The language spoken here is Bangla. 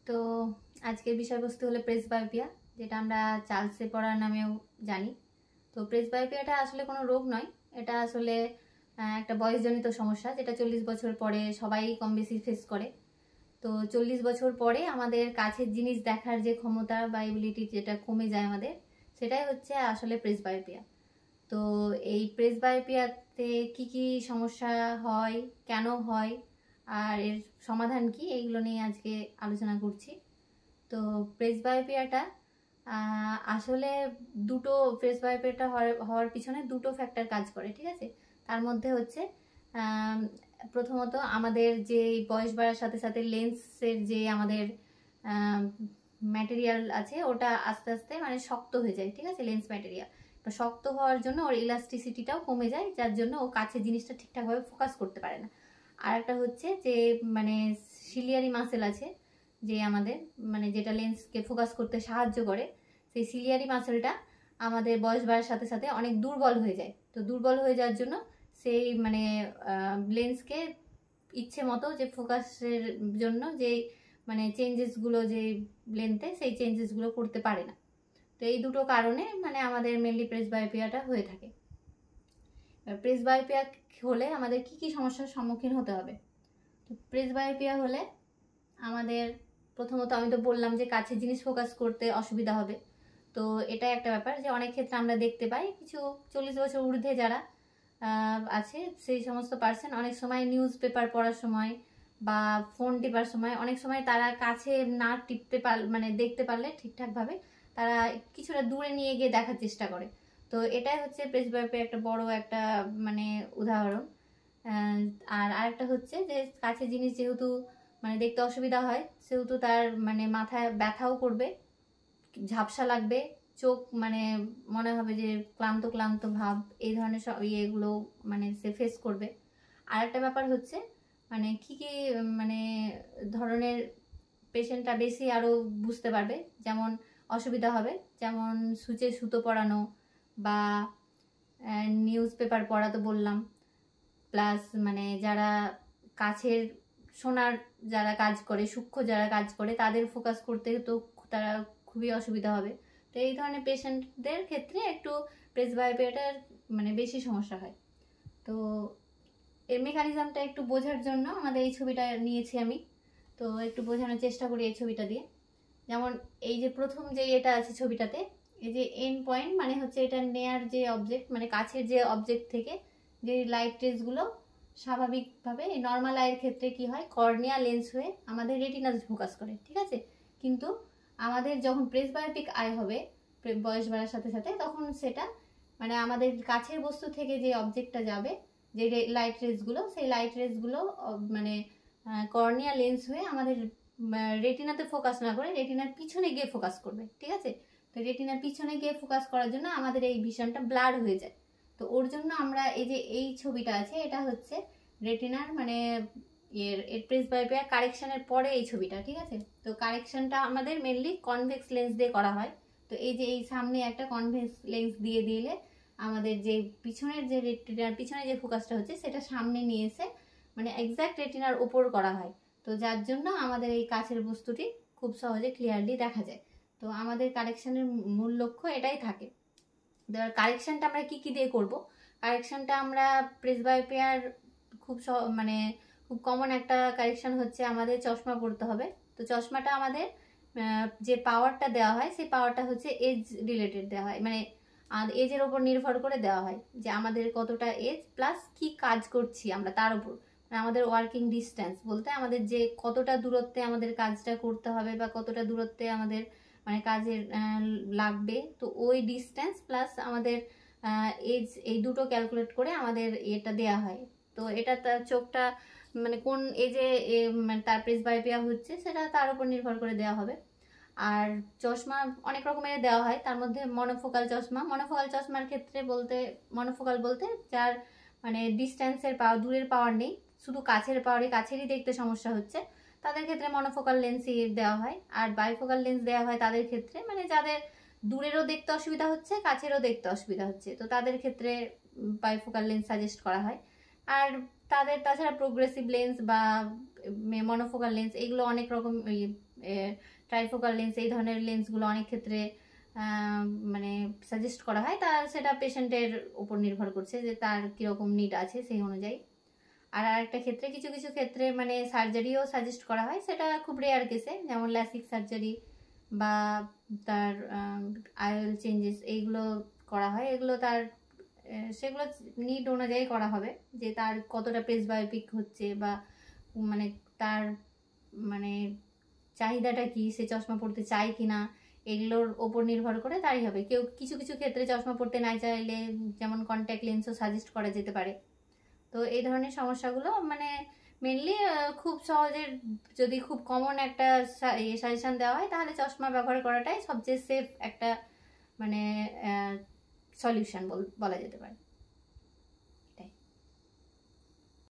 তো আজকের বিষয়বস্তু হলো প্রেসবায়োপিয়া, যেটা আমরা চার্লসে পড়ার নামেও জানি। তো প্রেসবায়োপিয়াটা আসলে কোনো রোগ নয়, এটা আসলে একটা বয়সজনিত সমস্যা, যেটা 40 বছর পরে সবাই কম বেশি ফেস করে। তো 40 বছর পরে আমাদের কাছের জিনিস দেখার যে ক্ষমতা বা এবিলিটি যেটা কমে যায় আমাদের, সেটাই হচ্ছে আসলে প্রেসবায়োপিয়া। তো এই প্রেসবায়োপিয়াতে কি কি সমস্যা হয়, কেন হয়, আর এর সমাধান কি, এইগুলো নিয়ে আজকে আলোচনা করছি। তো প্রেসবায়োপিয়াটা আসলে প্রেসবায়োপিয়াটা হওয়ার পিছনে দুটো ফ্যাক্টর কাজ করে, ঠিক আছে। তার মধ্যে হচ্ছে প্রথমত আমাদের যে বয়স বাড়ার সাথে সাথে লেন্সের যে আমাদের ম্যাটেরিয়াল আছে, ওটা আস্তে আস্তে মানে শক্ত হয়ে যায়, ঠিক আছে। লেন্স ম্যাটেরিয়াল শক্ত হওয়ার জন্য ওর ইলাস্টিসিটিটাও কমে যায়, যার জন্য ও কাছে জিনিসটা ঠিকঠাকভাবে ফোকাস করতে পারে না। আর একটা হচ্ছে যে মানে সিলিয়ারি মাসেল আছে, যে আমাদের মানে যেটা লেন্সকে ফোকাস করতে সাহায্য করে, সেই সিলিয়ারি মাসেলটা আমাদের বয়স বাড়ার সাথে সাথে অনেক দুর্বল হয়ে যায়। তো দুর্বল হয়ে যাওয়ার জন্য সেই মানে লেন্সকে ইচ্ছে মতো যে ফোকাসের জন্য যে মানে চেঞ্জেসগুলো যে লেন্থে, সেই চেঞ্জেসগুলো করতে পারে না। তো এই দুটো কারণে মানে আমাদের মেনলি প্রেসবায়োপিয়াটা হয়ে থাকে। প্রেসবায়োপিয়া হলে আমাদের কি কি সমস্যার সম্মুখীন হতে হবে? তো প্রেসবায়োপিয়া হলে আমাদের প্রথমত আমি তো বললাম যে কাছের জিনিস ফোকাস করতে অসুবিধা হবে। তো এটা একটা ব্যাপার, যে অনেক ক্ষেত্রে আমরা দেখতে পাই কিছু 40 বছর ঊর্ধ্বে যারা আছে, সেই সমস্ত পার্সন অনেক সময় নিউজ পেপার পড়ার সময় বা ফোন টিপার সময় অনেক সময় তারা কাছে না টিপতে মানে দেখতে পারলে ঠিকঠাকভাবে তারা কিছুটা দূরে নিয়ে গিয়ে দেখার চেষ্টা করে। তো এটাই হচ্ছে প্রেসবায়োপিয়া একটা বড় একটা মানে উদাহরণ। আর আরেকটা হচ্ছে যে কাছে জিনিস যেহেতু মানে দেখতে অসুবিধা হয়, সেহেতু তার মানে মাথায় ব্যথাও করবে, ঝাপসা লাগবে, চোখ মানে মনে হবে যে ক্লান্ত ক্লান্ত ভাব, এই ধরনের সব ইয়েগুলো মানে সে ফেস করবে। আর একটা ব্যাপার হচ্ছে মানে কি কি মানে ধরনের পেশেন্টটা বেশি আরও বুঝতে পারবে, যেমন অসুবিধা হবে, যেমন সূচে সুতো পরানো বা নিউজ পেপার পড়া তো বললাম, প্লাস মানে যারা কাছের সোনার যারা কাজ করে, সূক্ষ্ম যারা কাজ করে, তাদের ফোকাস করতে তো তারা খুবই অসুবিধা হবে। তো এই ধরনের পেশেন্টদের ক্ষেত্রে একটু প্রেসবায়োপিয়াটার মানে বেশি সমস্যা হয়। তো এর মেকানিজমটা একটু বোঝার জন্য আমাদের এই ছবিটা নিয়েছি আমি, তো একটু বোঝানোর চেষ্টা করি এই ছবিটা দিয়ে। যেমন এই যে প্রথম যে এটা আছে ছবিটাতে, এই যে এন্ড পয়েন্ট মানে হচ্ছে এটা নেয়ার যে অবজেক্ট, মানে কাছের যে অবজেক্ট থেকে যে লাইট রেজগুলো স্বাভাবিকভাবে এই নর্মাল আইয়ের ক্ষেত্রে কি হয়, কর্নিয়া লেন্স হয়ে আমাদের রেটিনাস ফোকাস করে, ঠিক আছে। কিন্তু আমাদের যখন প্রেসবায়োপিক আই হবে বয়স বাড়ার সাথে সাথে, তখন সেটা মানে আমাদের কাছের বস্তু থেকে যে অবজেক্টটা যাবে, যে লাইট রেজগুলো, সেই লাইট রেজগুলো মানে কর্নিয়া লেন্স হয়ে আমাদের রেটিনাতে ফোকাস না করে রেটিনার পিছনে গিয়ে ফোকাস করবে, ঠিক আছে। তো রেটিনার পিছনে গিয়ে ফোকাস করার জন্য আমাদের এই ভিশনটা ব্লার হয়ে যায়। তো ওর জন্য আমরা এই যে এই ছবিটা আছে, এটা হচ্ছে রেটিনার মানে এর প্রেসবায়োপিয়া কারেকশনের পরে এই ছবিটা, ঠিক আছে। তো কারেকশনটা আমাদের মেনলি কনভেক্স লেন্স দিয়ে করা হয়। তো এই যে এই সামনে একটা কনভেক্স লেন্স দিয়ে দিলে আমাদের যে পিছনের যে রেটিনার পিছনে যে ফোকাসটা হচ্ছে, সেটা সামনে নিয়ে এসে মানে এক্সাক্ট রেটিনার উপর করা হয়। তো যার জন্য আমাদের এই কাছের বস্তুটি খুব সহজে ক্লিয়ারলি দেখা যায়। তো আমাদের কারেকশনের মূল লক্ষ্য এটাই থাকে। এবার কারেকশনটা আমরা কি কি দিয়ে করব? কারেকশনটা আমরা প্রেসবায়োপিয়ার মানে খুব কমন একটা কারেকশন হচ্ছে আমাদের চশমা পড়তে হবে। তো চশমাটা আমাদের যে পাওয়ারটা দেওয়া হয়, সেই পাওয়ারটা হচ্ছে এজ রিলেটেড দেওয়া হয়, মানে এজের ওপর নির্ভর করে দেওয়া হয়, যে আমাদের কতটা এজ প্লাস কি কাজ করছি আমরা তার উপর। আমাদের ওয়ার্কিং ডিস্টেন্স বলতে আমাদের যে কতটা দূরত্বে আমাদের কাজটা করতে হবে বা কতটা দূরত্বে আমাদের মানে কাজের লাগবে, তো ওই ডিস্টেন্স প্লাস আমাদের এজ, এই দুটো ক্যালকুলেট করে আমাদের এটা দেয়া হয়। তো এটা তার চোখটা মানে কোন এজে মানে তার প্রেসবায়োপিয়া হচ্ছে, সেটা তার উপর নির্ভর করে দেওয়া হবে। আর চশমা অনেক রকমের দেওয়া হয়, তার মধ্যে মনোফোকাল চশমা। মনোফোকাল চশমার ক্ষেত্রে বলতে, মনোফোকাল বলতে যার মানে ডিস্টেন্সের পাওয়ার, দূরের পাওয়ার নেই, শুধু কাছের পাওয়ারে, কাছেরই দেখতে সমস্যা হচ্ছে, তাদের ক্ষেত্রে মনোফোকাল লেন্সই দেওয়া হয়। আর বাইফোকাল লেন্স দেওয়া হয় তাদের ক্ষেত্রে মানে যাদের দূরেরও দেখতে অসুবিধা হচ্ছে, কাছেরও দেখতে অসুবিধা হচ্ছে, তো তাদের ক্ষেত্রে বাইফোকাল লেন্স সাজেস্ট করা হয়। আর তাদের তাছাড়া প্রোগ্রেসিভ লেন্স বা মনোফোকাল লেন্স, এগুলো অনেক রকম ট্রাইফোকাল লেন্স এই ধরনের লেন্সগুলো অনেক ক্ষেত্রে মানে সাজেস্ট করা হয়, তা সেটা পেশেন্টের উপর নির্ভর করছে যে তার কীরকম নিড আছে সেই অনুযায়ী। আর আরেকটা ক্ষেত্রে কিছু কিছু ক্ষেত্রে মানে সার্জারিও সাজেস্ট করা হয়, সেটা খুব রেয়ার কেসে, যেমন ল্যাসিক সার্জারি বা তার আইওএল চেঞ্জেস এইগুলো করা হয়। এগুলো তার সেগুলো নিড অনুযায়ী করা হবে, যে তার কতটা প্রেসবায়োপিক হচ্ছে বা মানে তার মানে চাহিদাটা কি, সে চশমা পড়তে চায় কি না, এগুলোর ওপর নির্ভর করে তাই হবে। কেউ কিছু কিছু ক্ষেত্রে চশমা পড়তে না চাইলে যেমন কন্ট্যাক্ট লেন্সও সাজেস্ট করা যেতে পারে। তো এই ধরনের সমস্যাগুলো মানে মেনলি খুব সহজে যদি খুব কমন একটা সাজেশন দেওয়া হয় তাহলে চশমা ব্যবহার করাটাই সবচেয়ে সেফ একটা মানে সলিউশন বলা যেতে পারে।